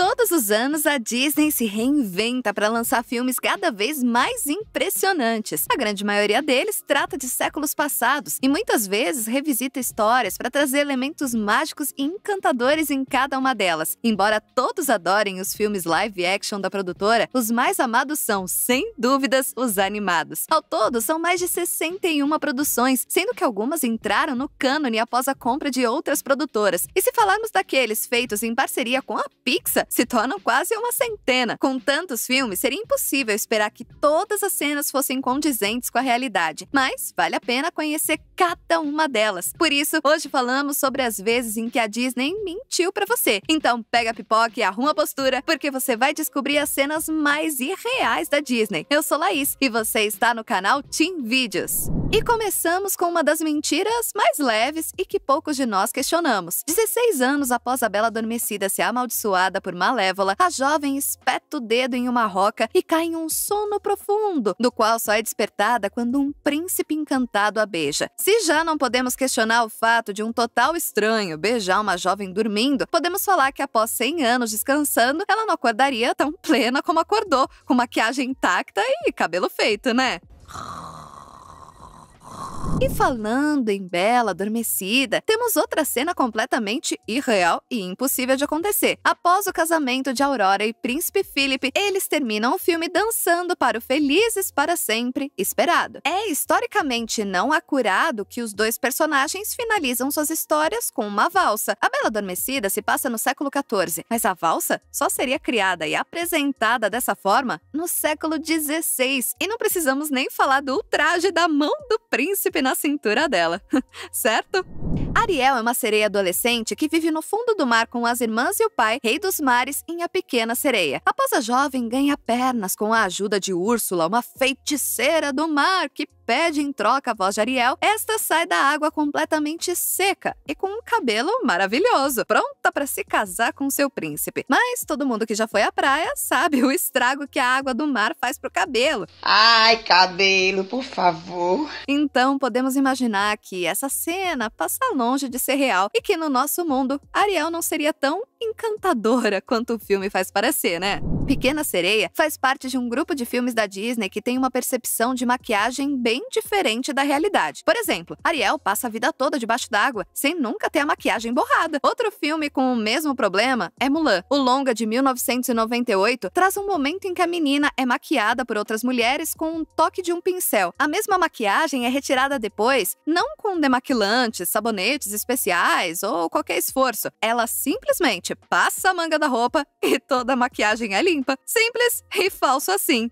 Todos os anos, a Disney se reinventa para lançar filmes cada vez mais impressionantes. A grande maioria deles trata de séculos passados e muitas vezes revisita histórias para trazer elementos mágicos e encantadores em cada uma delas. Embora todos adorem os filmes live action da produtora, os mais amados são, sem dúvidas, os animados. Ao todo, são mais de 61 produções, sendo que algumas entraram no cânone após a compra de outras produtoras. E se falarmos daqueles feitos em parceria com a Pixar, se tornam quase uma centena. Com tantos filmes, seria impossível esperar que todas as cenas fossem condizentes com a realidade, mas vale a pena conhecer cada uma delas. Por isso, hoje falamos sobre as vezes em que a Disney mentiu pra você. Então pega a pipoca e arruma a postura, porque você vai descobrir as cenas mais irreais da Disney. Eu sou Laís e você está no canal Team Vídeos. E começamos com uma das mentiras mais leves e que poucos de nós questionamos. 16 anos após a Bela Adormecida ser amaldiçoada por Malévola, a jovem espeta o dedo em uma roca e cai em um sono profundo, do qual só é despertada quando um príncipe encantado a beija. Se já não podemos questionar o fato de um total estranho beijar uma jovem dormindo, podemos falar que após 100 anos descansando, ela não acordaria tão plena como acordou, com maquiagem intacta e cabelo feito, né? E falando em Bela Adormecida, temos outra cena completamente irreal e impossível de acontecer. Após o casamento de Aurora e Príncipe Philip, eles terminam o filme dançando para o Felizes para Sempre esperado. É historicamente não acurado que os dois personagens finalizam suas histórias com uma valsa. A Bela Adormecida se passa no século XIV, mas a valsa só seria criada e apresentada dessa forma no século XVI. E não precisamos nem falar do ultraje da mão do príncipe na cintura dela, certo? Ariel é uma sereia adolescente que vive no fundo do mar com as irmãs e o pai, rei dos mares, em A Pequena Sereia. Após a jovem ganha pernas com a ajuda de Úrsula, uma feiticeira do mar que pede em troca a voz de Ariel, esta sai da água completamente seca e com um cabelo maravilhoso, pronta para se casar com seu príncipe. Mas todo mundo que já foi à praia sabe o estrago que a água do mar faz pro cabelo. Ai, cabelo, por favor. Então podemos imaginar que essa cena passa longe de ser real e que no nosso mundo, Ariel não seria tão encantadora quanto o filme faz parecer, né? Pequena Sereia faz parte de um grupo de filmes da Disney que tem uma percepção de maquiagem bem diferente da realidade. Por exemplo, Ariel passa a vida toda debaixo d'água, sem nunca ter a maquiagem borrada. Outro filme com o mesmo problema é Mulan. O longa de 1998 traz um momento em que a menina é maquiada por outras mulheres com um toque de um pincel. A mesma maquiagem é retirada depois, não com demaquilantes, sabonetes especiais ou qualquer esforço. Ela simplesmente passa a manga da roupa e toda a maquiagem é limpa. Simples e falso assim.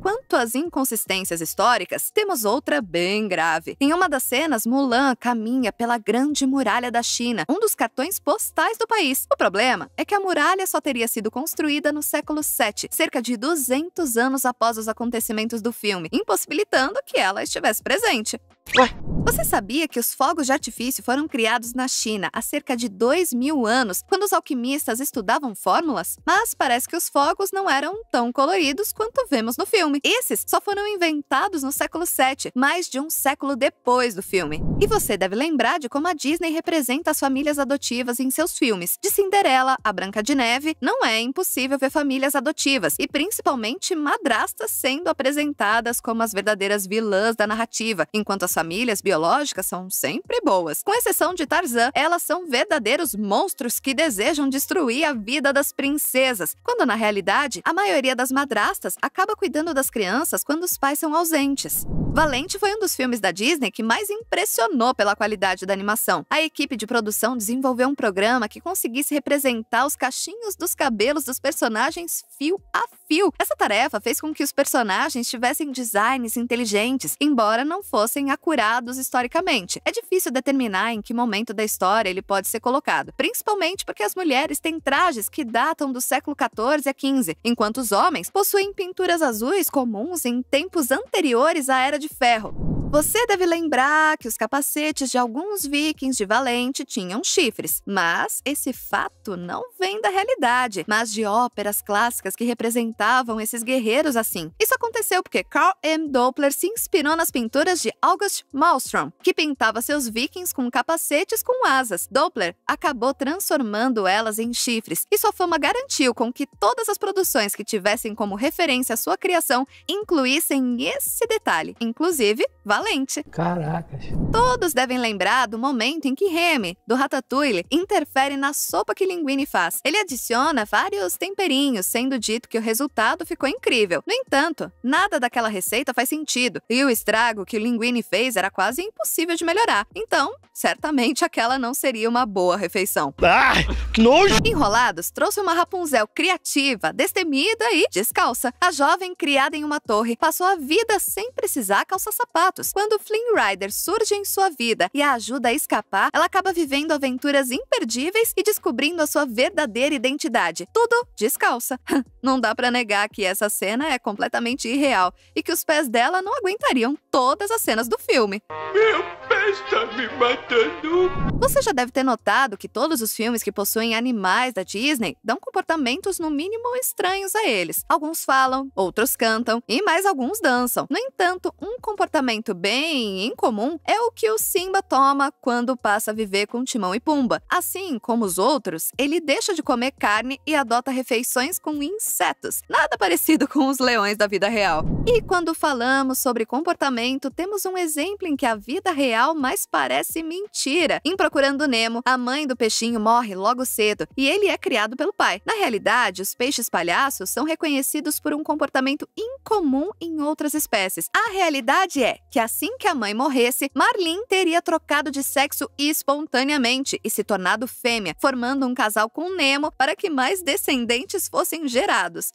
Quanto às inconsistências históricas, temos outra bem grave. Em uma das cenas, Mulan caminha pela Grande Muralha da China, um dos cartões postais do país. O problema é que a muralha só teria sido construída no século VII, cerca de 200 anos após os acontecimentos do filme, impossibilitando que ela estivesse presente. Ué? Você sabia que os fogos de artifício foram criados na China há cerca de 2000 anos, quando os alquimistas estudavam fórmulas? Mas parece que os fogos não eram tão coloridos quanto vemos no filme. Esses só foram inventados no século VII, mais de um século depois do filme. E você deve lembrar de como a Disney representa as famílias adotivas em seus filmes. De Cinderela a Branca de Neve, não é impossível ver famílias adotivas, e principalmente madrastas sendo apresentadas como as verdadeiras vilãs da narrativa, enquanto as famílias biológicas são sempre boas. Com exceção de Tarzan, elas são verdadeiros monstros que desejam destruir a vida das princesas, quando na realidade, a maioria das madrastas acaba cuidando das crianças quando os pais são ausentes. Valente foi um dos filmes da Disney que mais impressionou pela qualidade da animação. A equipe de produção desenvolveu um programa que conseguisse representar os cachinhos dos cabelos dos personagens fio a fio. Essa tarefa fez com que os personagens tivessem designs inteligentes, embora não fossem acurados historicamente. É difícil determinar em que momento da história ele pode ser colocado, principalmente porque as mulheres têm trajes que datam do século XIV a XV, enquanto os homens possuem pinturas azuis comuns em tempos anteriores à Era de Ferro. Você deve lembrar que os capacetes de alguns vikings de Valente tinham chifres, mas esse fato não vem da realidade, mas de óperas clássicas que representavam esses guerreiros assim. Isso aconteceu porque Carl M. Doppler se inspirou nas pinturas de August Malmström, que pintava seus vikings com capacetes com asas. Doppler acabou transformando elas em chifres, e sua fama garantiu com que todas as produções que tivessem como referência a sua criação incluíssem esse detalhe, inclusive Valente. Caracas. Todos devem lembrar do momento em que Remy, do Ratatouille, interfere na sopa que Linguini faz. Ele adiciona vários temperinhos, sendo dito que o resultado ficou incrível. No entanto, nada daquela receita faz sentido, e o estrago que o Linguini fez era quase impossível de melhorar. Então, certamente aquela não seria uma boa refeição. Ai, que nojo! Enrolados trouxe uma Rapunzel criativa, destemida e descalça. A jovem, criada em uma torre, passou a vida sem precisar calçar sapatos. Quando Flynn Rider surge em sua vida e a ajuda a escapar, ela acaba vivendo aventuras imperdíveis e descobrindo a sua verdadeira identidade. Tudo descalça. Não dá pra negar que essa cena é completamente irreal e que os pés dela não aguentariam todas as cenas do filme. Meu pé está me matando. Você já deve ter notado que todos os filmes que possuem animais da Disney dão comportamentos no mínimo estranhos a eles. Alguns falam, outros cantam e mais alguns dançam. No entanto, um comportamento bem incomum é o que o Simba toma quando passa a viver com Timão e Pumba. Assim como os outros, ele deixa de comer carne e adota refeições com insetos, nada parecido com os leões da vida real. E quando falamos sobre comportamento, temos um exemplo em que a vida real mais parece mentira. Em Procurando Nemo, a mãe do peixinho morre logo cedo e ele é criado pelo pai. Na realidade, os peixes palhaços são reconhecidos por um comportamento incomum em outras espécies. A realidade é que assim que a mãe morresse, Marlin teria trocado de sexo espontaneamente e se tornado fêmea, formando um casal com Nemo para que mais descendentes fossem gerados.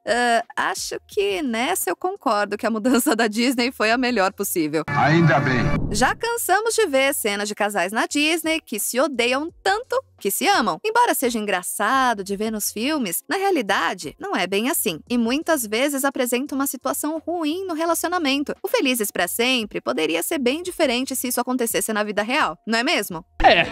Acho que nessa eu concordo que a mudança da Disney foi a melhor possível. Ainda bem. Já cansamos de ver cenas de casais na Disney que se odeiam tanto que se amam. Embora seja engraçado de ver nos filmes, na realidade, não é bem assim. E muitas vezes apresenta uma situação ruim no relacionamento. O Felizes pra Sempre poderia ser bem diferente se isso acontecesse na vida real, não é mesmo? É,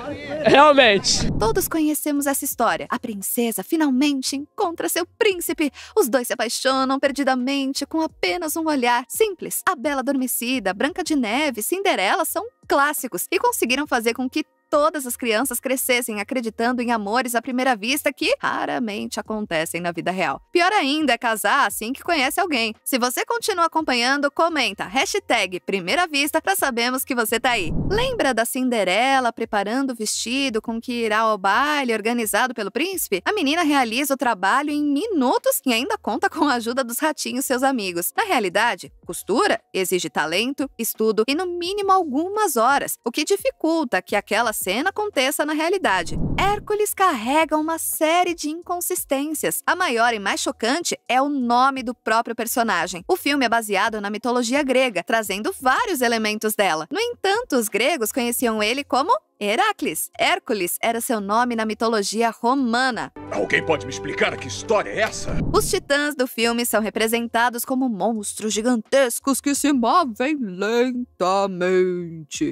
realmente. Todos conhecemos essa história. A princesa finalmente encontra seu príncipe. Os dois se apaixonam perdidamente com apenas um olhar simples. A Bela Adormecida, Branca de Neve, Cinderela são clássicos e conseguiram fazer com que todas as crianças crescessem acreditando em amores à primeira vista que raramente acontecem na vida real. Pior ainda é casar assim que conhece alguém. Se você continua acompanhando, comenta #PrimeiraVista pra sabermos que você tá aí. Lembra da Cinderela preparando o vestido com que irá ao baile organizado pelo príncipe? A menina realiza o trabalho em minutos e ainda conta com a ajuda dos ratinhos, seus amigos. Na realidade, costura exige talento, estudo e no mínimo algumas horas, o que dificulta que aquela cena aconteça na realidade. Hércules carrega uma série de inconsistências. A maior e mais chocante é o nome do próprio personagem. O filme é baseado na mitologia grega, trazendo vários elementos dela. No entanto, os gregos conheciam ele como Heracles. Hércules era seu nome na mitologia romana. Alguém pode me explicar que história é essa? Os titãs do filme são representados como monstros gigantescos que se movem lentamente.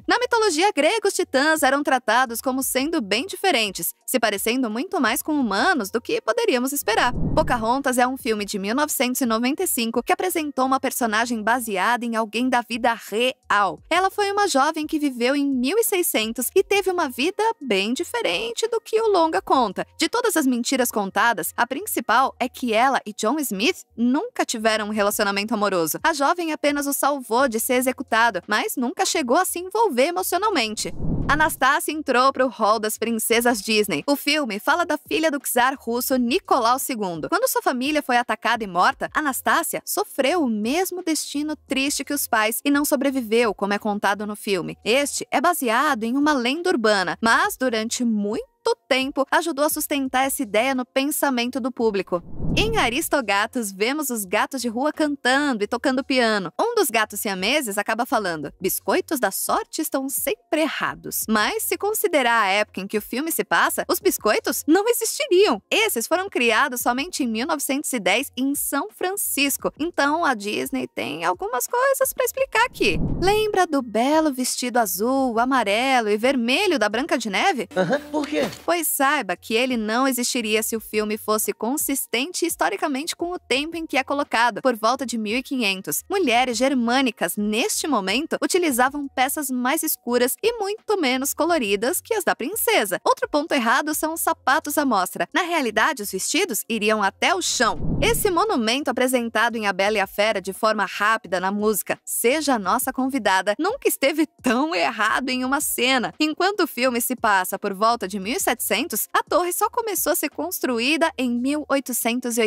Na mitologia grega, os titãs eram tratados como sendo bem diferentes, se parecendo muito mais com humanos do que poderíamos esperar. Pocahontas é um filme de 1995 que apresentou uma personagem baseada em alguém da vida real. Ela foi uma jovem que viveu em 1600 e teve uma vida bem diferente do que o longa conta. De todas as mentiras contadas, a principal é que ela e John Smith nunca tiveram um relacionamento amoroso. A jovem apenas o salvou de ser executado, mas nunca chegou a se envolver emocionalmente. Anastácia entrou para o hall das princesas Disney. O filme fala da filha do czar russo Nicolau II. Quando sua família foi atacada e morta, Anastácia sofreu o mesmo destino triste que os pais e não sobreviveu, como é contado no filme. Este é baseado em uma lenda urbana, mas durante muito tempo ajudou a sustentar essa ideia no pensamento do público. Em Aristogatos, vemos os gatos de rua cantando e tocando piano. Um dos gatos siameses acaba falando: biscoitos da sorte estão sempre errados. Mas, se considerar a época em que o filme se passa, os biscoitos não existiriam. Esses foram criados somente em 1910 em São Francisco. Então, a Disney tem algumas coisas para explicar aqui. Lembra do belo vestido azul, amarelo e vermelho da Branca de Neve? Por quê? Pois saiba que ele não existiria se o filme fosse consistente historicamente com o tempo em que é colocado, por volta de 1500. Mulheres germânicas, neste momento, utilizavam peças mais escuras e muito menos coloridas que as da princesa. Outro ponto errado são os sapatos à mostra. Na realidade, os vestidos iriam até o chão. Esse monumento apresentado em A Bela e a Fera de forma rápida na música Seja a Nossa Convidada nunca esteve tão errado em uma cena. Enquanto o filme se passa por volta de 1700, a torre só começou a ser construída em 1887.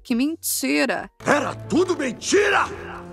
Que mentira! Era tudo mentira!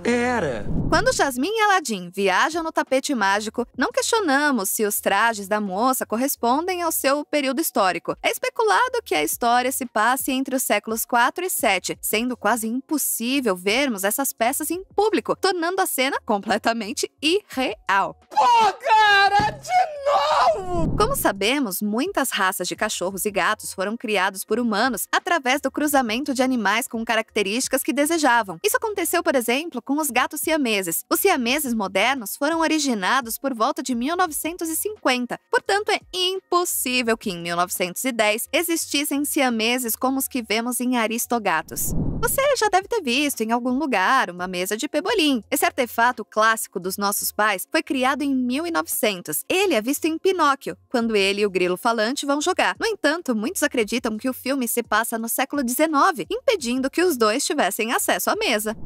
Era. Quando Jasmine e Aladdin viajam no tapete mágico, não questionamos se os trajes da moça correspondem ao seu período histórico. É especulado que a história se passe entre os séculos 4 e 7, sendo quase impossível vermos essas peças em público, tornando a cena completamente irreal. Pô, cara, de novo! Como sabemos, muitas raças de cachorros e gatos foram criados por humanos através do cruzamento de animais com características que desejavam. Isso aconteceu, por exemplo, com os gatos siameses. Os siameses modernos foram originados por volta de 1950. Portanto, é impossível que em 1910 existissem siameses como os que vemos em Aristogatos. Você já deve ter visto em algum lugar uma mesa de pebolim. Esse artefato clássico dos nossos pais foi criado em 1900. Ele é visto em Pinóquio, quando ele e o grilo falante vão jogar. No entanto, muitos acreditam que o filme se passa no século XIX, impedindo que os dois tivessem acesso à mesa.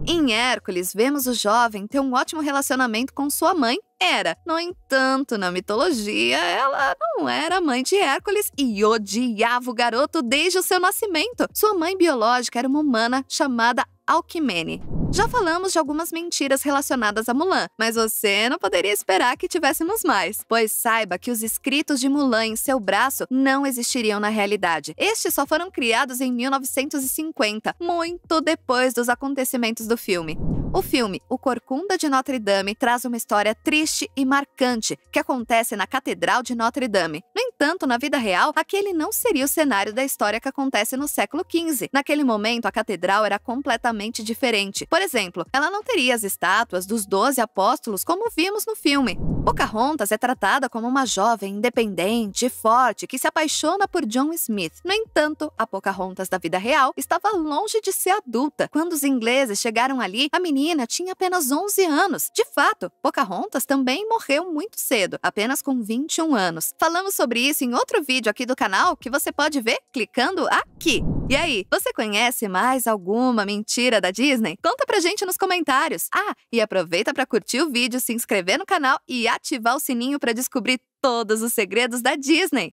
Em Hércules, vemos o jovem ter um ótimo relacionamento com sua mãe, Hera. No entanto, na mitologia, ela não era mãe de Hércules e odiava o garoto desde o seu nascimento. Sua mãe biológica era uma humana chamada Alcmene. Já falamos de algumas mentiras relacionadas a Mulan, mas você não poderia esperar que tivéssemos mais, pois saiba que os escritos de Mulan em seu braço não existiriam na realidade. Estes só foram criados em 1950, muito depois dos acontecimentos do filme. O filme O Corcunda de Notre Dame traz uma história triste e marcante que acontece na Catedral de Notre Dame. No entanto, na vida real, aquele não seria o cenário da história que acontece no século XV. Naquele momento, a catedral era completamente diferente. Por exemplo, ela não teria as estátuas dos 12 apóstolos como vimos no filme. Pocahontas é tratada como uma jovem independente e forte que se apaixona por John Smith. No entanto, a Pocahontas da vida real estava longe de ser adulta. Quando os ingleses chegaram ali, a menina tinha apenas 11 anos. De fato, Pocahontas também morreu muito cedo, apenas com 21 anos. Falamos sobre isso em outro vídeo aqui do canal que você pode ver clicando aqui. E aí, você conhece mais alguma mentira da Disney? Conta pra gente nos comentários. E aproveita para curtir o vídeo, se inscrever no canal e ativar o sininho para descobrir todos os segredos da Disney.